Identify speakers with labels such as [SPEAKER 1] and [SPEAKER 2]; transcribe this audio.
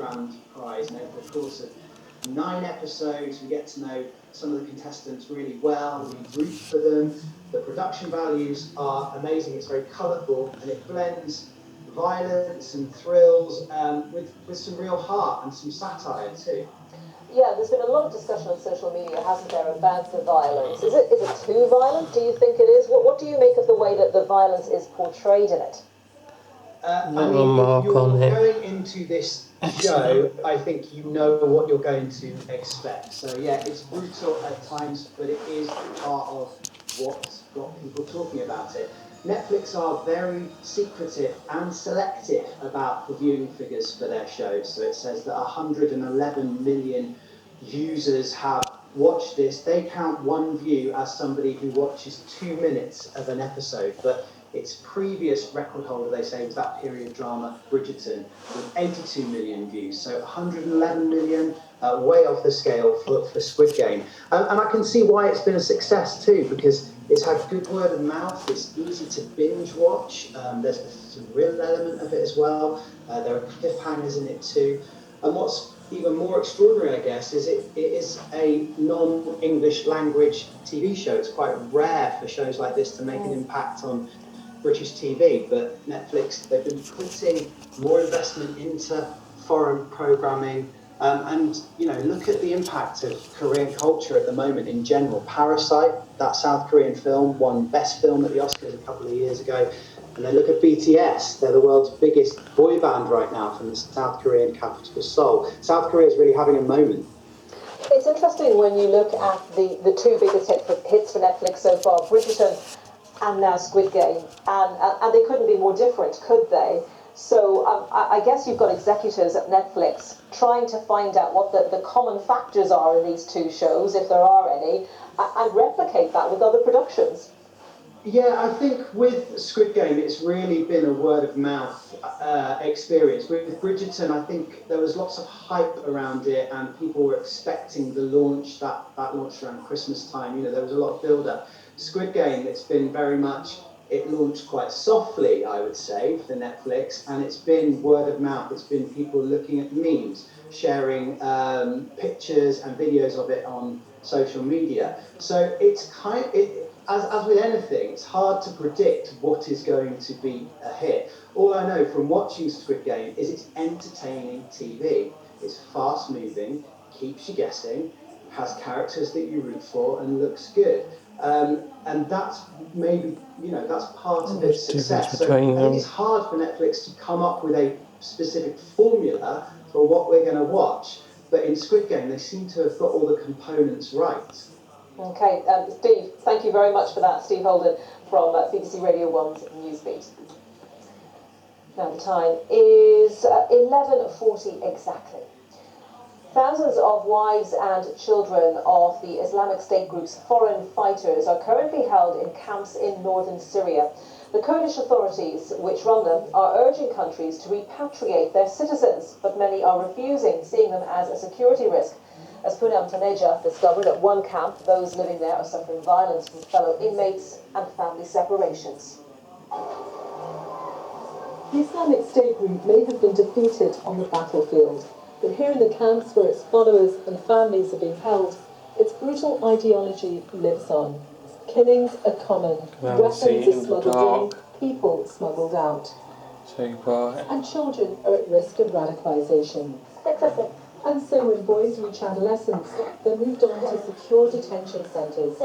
[SPEAKER 1] grand prize, and over the course of 9 episodes, we get to know some of the contestants really well, we root for them, the production values are amazing, it's very colourful, and it blends violence and thrills with some real heart and some satire too.
[SPEAKER 2] Yeah, there's been a lot of discussion on social media, hasn't there, about the violence. Is it too violent? Do you think it is? What do you make of the way that the violence is portrayed in it?
[SPEAKER 1] I mean, if you're going into this show, I think you know what you're going to expect. So yeah, it's brutal at times, but it is part of what's got people talking about it. Netflix are very secretive and selective about the viewing figures for their shows. So it says that 111 million users have watched this. They count one view as somebody who watches 2 minutes of an episode, but its previous record holder, they say, was that period drama Bridgerton with 82 million views. So 111 million, way off the scale for Squid Game. And I can see why it's been a success too, because it's had good word of mouth, it's easy to binge watch, there's a thrill element of it as well, there are cliffhangers in it too. And what's even more extraordinary, I guess, is it is a non-English language TV show. It's quite rare for shows like this to make an impact on British TV, but Netflix, they've been putting more investment into foreign programming, and you know, look at the impact of Korean culture at the moment in general. Parasite, that South Korean film, won Best Film at the Oscars a couple of years ago, and then look at BTS, they're the world's biggest boy band right now from the South Korean capital Seoul. South Korea is really having a moment.
[SPEAKER 2] It's interesting when you look at the two biggest hits for Netflix so far, Bridgerton and now Squid Game, and they couldn't be more different, could they? So I guess you've got executives at Netflix trying to find out what the common factors are in these two shows, if there are any, and replicate that with other productions.
[SPEAKER 1] Yeah, I think with Squid Game, it's really been a word of mouth experience. With Bridgerton, I think there was lots of hype around it, and people were expecting the launch, that launched around Christmas time. You know, there was a lot of build-up. Squid Game, it's been very much, it launched quite softly, I would say, for Netflix, and it's been word of mouth. It's been people looking at memes, sharing pictures and videos of it on social media. So it's as with anything, it's hard to predict what is going to be a hit. All I know from watching Squid Game is it's entertaining TV. It's fast moving, keeps you guessing, has characters that you root for, and looks good. And that's maybe, you know, that's part of its success. So I think it's hard for Netflix to come up with a specific formula for what we're going to watch. But in Squid Game, they seem to have got all the components right.
[SPEAKER 2] Okay, Steve, thank you very much for that. Steve Holden from BBC Radio 1's Newsbeat. Now the time is 11:40 exactly. Thousands of wives and children of the Islamic State group's foreign fighters are currently held in camps in northern Syria. The Kurdish authorities, which run them, are urging countries to repatriate their citizens, but many are refusing, seeing them as a security risk. As Poonam Taneja discovered at one camp, those living there are suffering violence from fellow inmates and family separations.
[SPEAKER 3] The Islamic State group may have been defeated on the battlefield, but here in the camps where its followers and families are being held, its brutal ideology lives on. Killings are common, weapons are smuggled in, people smuggled out. And children are at risk of radicalisation. And so when boys reach adolescence, they're moved on to secure detention centres.